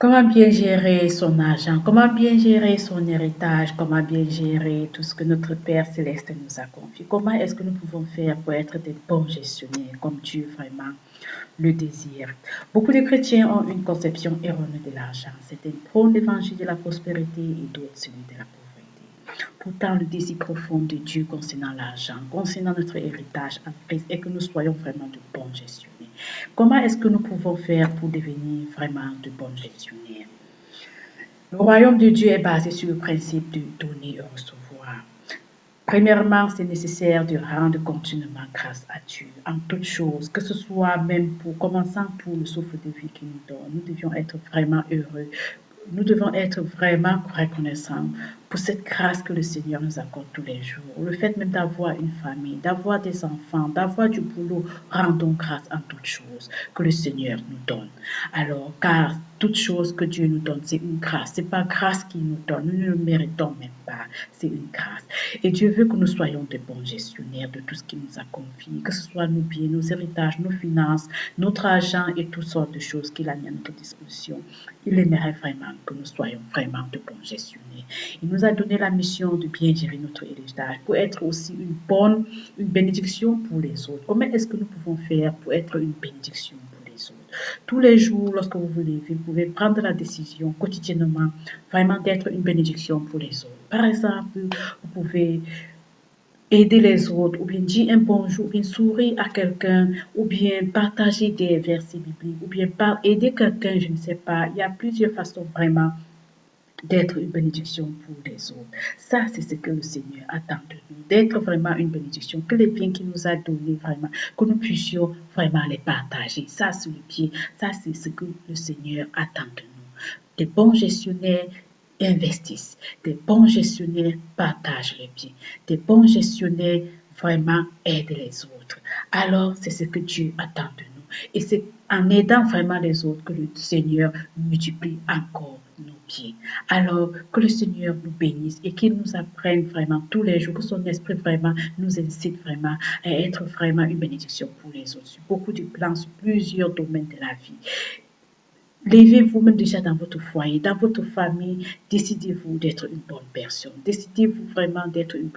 Comment bien gérer son argent, comment bien gérer son héritage, comment bien gérer tout ce que notre Père céleste nous a confié. Comment est-ce que nous pouvons faire pour être des bons gestionnaires comme Dieu vraiment le désire. Beaucoup de chrétiens ont une conception erronée de l'argent. Certains prônent l'évangile de la prospérité et d'autres celui de la pauvreté. Pourtant, le désir profond de Dieu concernant l'argent, concernant notre héritage en Christ, est que nous soyons vraiment de bons gestionnaires. Comment est-ce que nous pouvons faire pour devenir vraiment de bons gestionnaires? Le royaume de Dieu est basé sur le principe de donner et recevoir. Premièrement, c'est nécessaire de rendre continuellement grâce à Dieu en toutes choses, que ce soit même pour commençant pour le souffle de vie qu'il nous donne. Nous devions être vraiment heureux. Nous devons être vraiment reconnaissants pour cette grâce que le Seigneur nous accorde tous les jours. Le fait même d'avoir une famille, d'avoir des enfants, d'avoir du boulot, rendons grâce en toutes choses que le Seigneur nous donne. Alors, car toute chose que Dieu nous donne, c'est une grâce. C'est pas grâce qu'il nous donne. Nous ne le méritons même pas. C'est une grâce. Et Dieu veut que nous soyons de bons gestionnaires de tout ce qu'il nous a confié, que ce soit nos biens, nos héritages, nos finances, notre argent et toutes sortes de choses qu'il a mis à notre disposition. Il aimerait vraiment que nous soyons vraiment de bons gestionnaires. Il nous a donné la mission de bien gérer notre héritage pour être aussi une bénédiction pour les autres. Comment est-ce que nous pouvons faire pour être une bénédiction pour les autres? Tous les jours, lorsque vous vous levez, vous pouvez prendre la décision quotidiennement vraiment d'être une bénédiction pour les autres. Par exemple, vous pouvez aider les autres, ou bien dire un bonjour, ou bien sourire à quelqu'un, ou bien partager des versets bibliques, ou bien aider quelqu'un, je ne sais pas. Il y a plusieurs façons vraiment d'être une bénédiction pour les autres. Ça, c'est ce que le Seigneur attend de nous, d'être vraiment une bénédiction, que les biens qu'il nous a donnés vraiment, que nous puissions vraiment les partager. Ça, c'est le pied, ça, c'est ce que le Seigneur attend de nous. Des bons gestionnaires investissent, des bons gestionnaires partagent les biens, des bons gestionnaires vraiment aident les autres. Alors, c'est ce que Dieu attend de nous. Et c'est en aidant vraiment les autres que le Seigneur multiplie encore nos pieds. Alors, que le Seigneur nous bénisse et qu'il nous apprenne vraiment tous les jours, que son esprit vraiment nous incite vraiment à être vraiment une bénédiction pour les autres, sur beaucoup de plans, sur plusieurs domaines de la vie. Levez-vous même déjà dans votre foyer, dans votre famille, décidez-vous d'être une bonne personne. Décidez-vous vraiment d'être une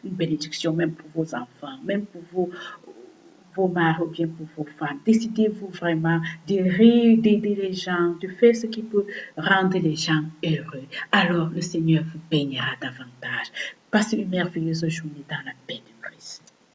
bénédiction, même pour vos enfants, même pour vos maris ou bien pour vos femmes. Décidez-vous vraiment d'aider les gens, de faire ce qui peut rendre les gens heureux. Alors le Seigneur vous bénira davantage. Passez une merveilleuse journée dans la paix.